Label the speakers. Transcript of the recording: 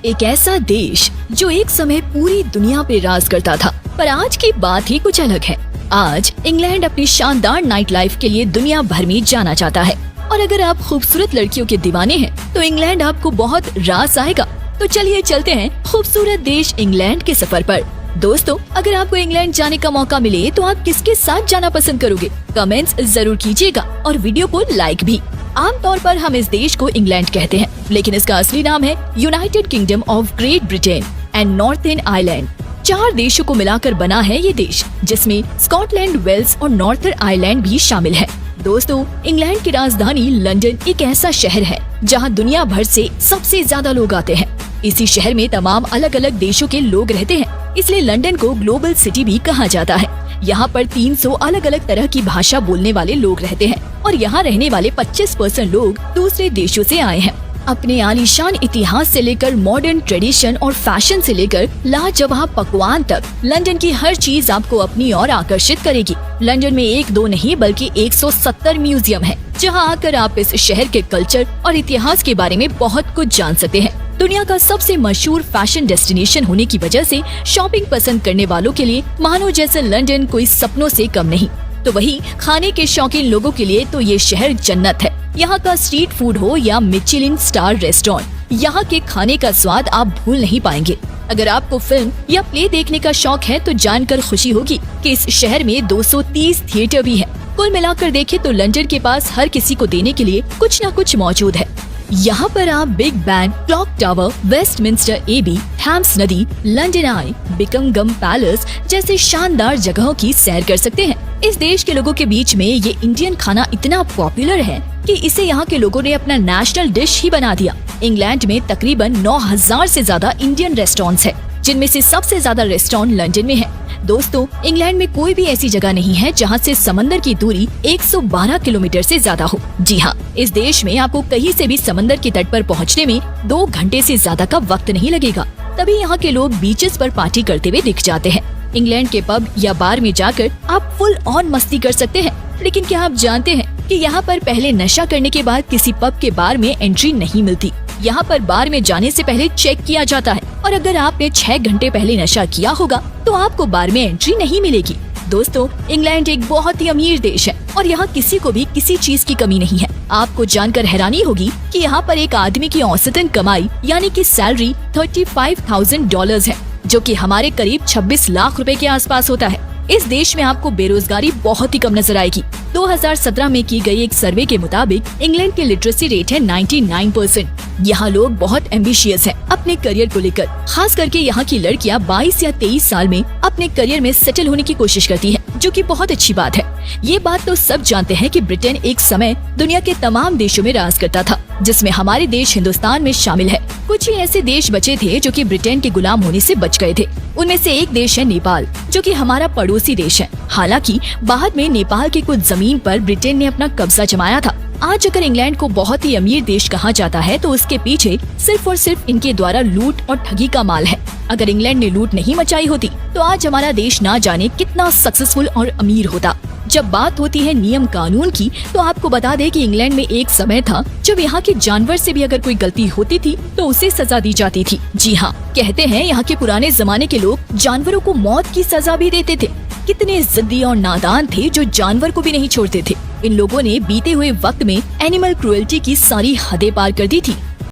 Speaker 1: एक ऐसा देश जो एक समय पूरी दुनिया पे राज करता था, पर आज की बात ही कुछ अलग है। आज इंग्लैंड अपनी शानदार नाइट लाइफ के लिए दुनिया भर में जाना चाहता है, और अगर आप खूबसूरत लड़कियों के दीवाने हैं तो इंग्लैंड आपको बहुत रास आएगा। तो चलिए चलते हैं खूबसूरत देश इंग्लैंड के सफर पर। दोस्तों, अगर आपको इंग्लैंड जाने का मौका मिले तो आप किसके साथ जाना पसंद करोगे? कमेंट्स जरूर कीजिएगा और वीडियो को लाइक भी। आमतौर पर हम इस देश को इंग्लैंड कहते हैं, लेकिन इसका असली नाम है United kingdom of great Britain and northern Ireland. 4 देशों को मिलाकर बना है ये देश, जिसमें स्कॉटलैंड, वेल्स और नॉर्थर्न आयरलैंड भी शामिल है। दोस्तों, इंग्लैंड की राजधानी लंदन एक ऐसा शहर है जहां दुनिया भर से सबसे ज्यादा लोग आते हैं। इसी शहर में तमाम अलग अलग देशों के लोग रहते हैं, इसलिए लंदन को ग्लोबल सिटी भी कहा जाता है। यहाँ पर 300 अलग अलग तरह की भाषा बोलने वाले लोग रहते हैं और यहाँ रहने वाले 25% लोग दूसरे देशों से आए हैं। अपने आलीशान इतिहास से लेकर मॉडर्न ट्रेडिशन और फैशन से लेकर लाजवाब पकवान तक, लंदन की हर चीज आपको अपनी ओर आकर्षित करेगी। लंदन में 1-2 नहीं बल्कि 170 म्यूजियम है, जहां आकर आप इस शहर के कल्चर और इतिहास के बारे में बहुत कुछ जान सकते हैं। दुनिया का सबसे मशहूर फैशन डेस्टिनेशन होने की वजह से शॉपिंग पसंद करने वालों के लिए मानो जैसे लंदन कोई सपनों से कम नहीं। तो वही खाने के शौकीन लोगों के लिए तो ये शहर जन्नत है। यहाँ का स्ट्रीट फूड हो या मिशेलिन स्टार रेस्टोरेंट, यहाँ के खाने का स्वाद आप भूल नहीं पाएंगे। अगर आपको फिल्म या प्ले देखने का शौक है तो जानकर खुशी होगी कि इस शहर में 230 थिएटर भी है। कुल मिलाकर देखें तो लंदन के पास हर किसी को देने के लिए कुछ न कुछ मौजूद है। यहाँ पर आप Big Ben, clock tower, Westminster Abbey, Thames नदी, लंदन आई, बिकिंघम पैलेस जैसे शानदार जगहों की सैर कर सकते हैं। इस देश के लोगों के बीच में ये इंडियन खाना इतना पॉपुलर है कि इसे यहाँ के लोगों ने अपना नेशनल डिश ही बना दिया। इंग्लैंड में तकरीबन 9000 से ज्यादा इंडियन रेस्टोरेंट्स है, जिनमें से सबसे ज्यादा रेस्टोरेंट लंदन में है। दोस्तों, इंग्लैंड में कोई भी ऐसी जगह नहीं है जहां से समंदर की दूरी 112 किलोमीटर से ज्यादा हो। जी हाँ, इस देश में आपको कहीं से भी समंदर के तट पर पहुंचने में 2 घंटे से ज्यादा का वक्त नहीं लगेगा। तभी यहाँ के लोग बीचेस पर पार्टी करते हुए दिख जाते हैं। इंग्लैंड के पब या बार में जाकर आप फुल ऑन मस्ती कर सकते हैं, लेकिन क्या आप जानते हैं कि यहाँ पर पहले नशा करने के बाद किसी पब के बार में एंट्री नहीं मिलती। यहाँ पर बार में जाने से पहले चेक किया जाता है, और अगर आपने 6 घंटे पहले नशा किया होगा तो आपको बार में एंट्री नहीं मिलेगी। दोस्तों, इंग्लैंड एक बहुत ही अमीर देश है और यहाँ किसी को भी किसी चीज की कमी नहीं है। आपको जानकर हैरानी होगी कि यहाँ पर एक आदमी की औसतन कमाई यानी कि सैलरी $35,000 है, जो कि हमारे करीब 26 लाख रुपए के आसपास होता है। इस देश में आपको बेरोजगारी बहुत ही कम नजर आएगी। 2017 में की गई एक सर्वे के मुताबिक इंग्लैंड की लिटरेसी रेट है 99%। यहाँ लोग बहुत एम्बिशियस हैं अपने करियर को लेकर। खास करके यहाँ की लड़कियाँ 22 या 23 साल में अपने करियर में सेटल होने की कोशिश करती हैं, जो कि बहुत अच्छी बात है। ये बात तो सब जानते हैं कि ब्रिटेन एक समय दुनिया के तमाम देशों में राज करता था, जिसमें हमारे देश हिंदुस्तान में शामिल है। कुछ ही ऐसे देश बचे थे जो कि ब्रिटेन के गुलाम होने से बच गए थे। उनमें से एक देश है नेपाल, जो कि हमारा पड़ोसी देश है। हालांकि बाद में नेपाल की कुछ जमीन पर ब्रिटेन ने अपना कब्जा जमाया था। आज अगर इंग्लैंड को बहुत ही अमीर देश कहा जाता है तो उसके पीछे सिर्फ और सिर्फ इनके द्वारा लूट और ठगी का माल है। अगर इंग्लैंड ने लूट नहीं मचाई होती तो आज हमारा देश ना जाने कितना सक्सेसफुल और अमीर होता। जब बात होती है नियम कानून की, तो आपको बता दें कि इंग्लैंड में एक समय था जब यहाँ के जानवर से भी अगर कोई गलती होती थी तो उसे सजा दी जाती थी। जी हाँ, कहते हैं यहाँ के पुराने जमाने के लोग जानवरों को मौत की सजा भी देते थे। कितने जिद्दी और नादान थे जो जानवर को भी नहीं छोड़ते थे। इन लोगों ने बीते हुए वक्त में एनिमल क्रुएल्टी की सारी हदें पार कर दी थी।